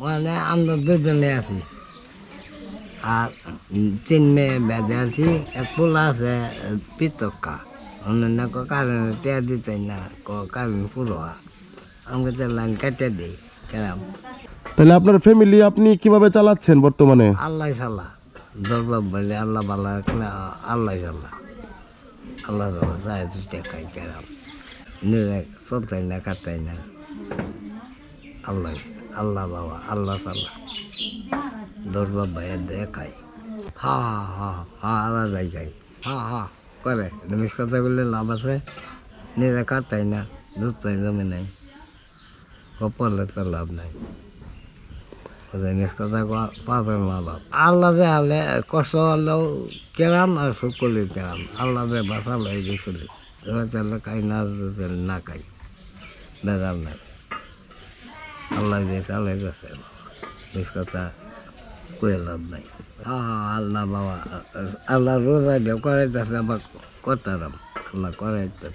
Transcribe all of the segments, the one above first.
মানে আমরা দুজনে আছি আর 3 মেয়ে বেঁধে আছি। এক পোলা আছে পিতক্কা অন্যান্য কারণে টেয়া দিতে না কারণ পুরো আমাকে তো লাইন কেটে দিই কেরাম। তাহলে আপনার ফ্যামিলি আপনি কিভাবে চালাচ্ছেন বর্তমানে? আল্লাহ সাল্লাহ দরবার বলে আল্লাহ বাল্লাহ আল্লাহ সাল্লাহ আল্লাহ সাল্লাহ চাই টেকাই কেরাম নিজে চলতাই না কাটতাই না আল্লাহ আল্লাহ বাবা আল্লাহ সাল্লাহ দরবার ভাইয়ের দিয়ে খাই। হা হা হা হা আল্লাহ যাই খাই হা হা করে মিস কথা বললে লাভ আছে নিজে কাটতাই না দুধতাই জমে নাই কপালে তো লাভ নাই পাবেন মা বাপ আল্লাহ যে হলে কষ্ট হলেও কেরাম আর সুখ করলে কেরাম আল্লাহ যে বাঁচালো এই চলি চলে খাই না না খাই বেজাল নাই আল্লাহ দিয়ে চালাই গেছে বেশ কথা কয়ে লাভ নাই। হ্যাঁ হ্যাঁ আল্লাহ বাবা আল্লাহ রোজা দিয়ে করাইতেছে আবার করতাম আল্লাহ করাইতে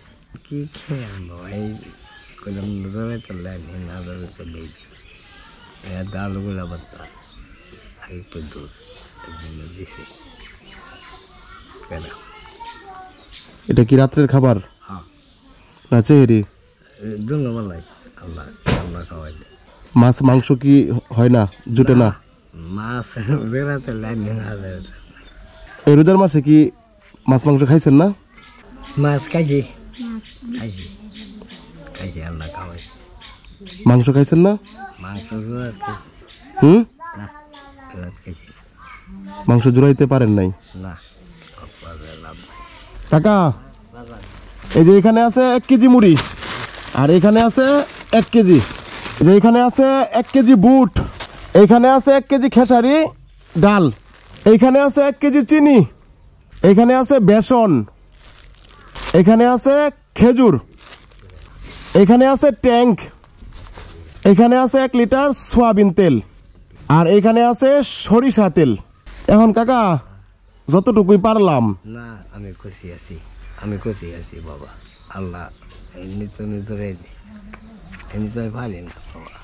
কি খেয়ে বাবা এই করলাম ধরাইতে লাইনি না ধরাইতে দিয়েছি ডালগুলা বাত্তা আর একটু দুধ একদিনে দিছি কেন। এটা কি রাত্রের খাবার? হ্যাঁ না চেহারি দুবেলাই আল্লাহ আল্লাহ খাওয়াইলে। মাছ মাংস কি হয় না জুটে না? মাছ বেড়াতে লাইনি না এই রোজার মাসে কি মাছ মাংস খাইছেন না? মাছ খাইছি খাইছি খাইছি আল্লাহ খাওয়াইছে। মাংস খাইছেন না? মাংস হুম না খাইছি মাংস জোড়াইতে পারেন নাই না কাকা। এই যে এখানে আছে 1 কেজি মুড়ি আর এখানে আছে 1 কেজি, যে এখানে আছে 1 কেজি বুট, এইখানে আছে 1 কেজি খেসারি ডাল, এইখানে আছে 1 কেজি চিনি, এইখানে আছে বেসন, এখানে আছে খেজুর, এখানে আছে ট্যাঙ্ক, এখানে আছে 1 লিটার সয়াবিন তেল আর এখানে আছে সরিষা তেল। এখন কাকা যতটুকুই পারলাম। না আমি খুশি আছি বাবা আল্লাহ এমনি তুমি ধরে দিই এমনি তো আমি পারি না বাবা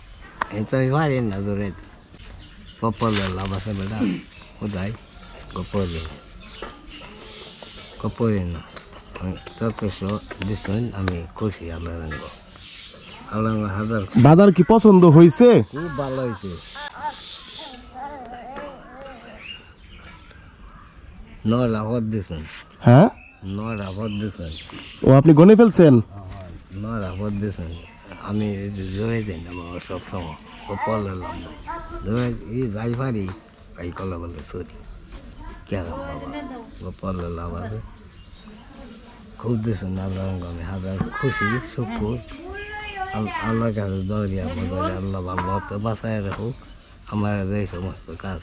এমনি তো আমি পারি না ধরে দিই কপালে লাভ আছে বেটা কোথায় কপরে না আমি যথেষ্ট দিচ্ছেন আমি খুশি আল্লাহ রাখবো আল্লাহ হাজার। বাজার কি পছন্দ হয়েছে? খুব ভালো হয়েছে। 9 লাখ দিচ্ছেন। হ্যাঁ 9 লাখ দিচ্ছেন। ও আপনি গনে ফেলছেন? 9 লাখ দিচ্ছেন। আমি জোরে যাই না বাবা সব সময় কপালে লাভ নাই ধরে যাই পারি তাই কলা বলে সরি কেন বাবা কপালে লাভ আছে খুব দিচ্ছেন আল্লাহ আমি হাজার খুশি শুকুর আল্লাহর কাছে দরিয়া বলে আল্লাহ ভালো তো বাঁচায় রাখুক আমার এই সমস্ত কাজ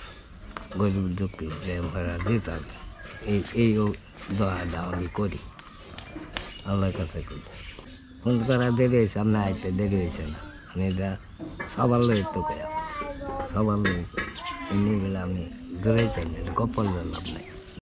গরিব দুঃখী ভাড়া দিতে হবে এই দোয়াটা আমি করি আল্লাহর কাছে করি। ফোন করা দেরি হয়েছে আপনার আইতে দেরি হয়েছে না আমি এটা সবার লোক তো সবার লোক এমনি গেলে আমি ধরে চাই না কপাল লাভ নাই।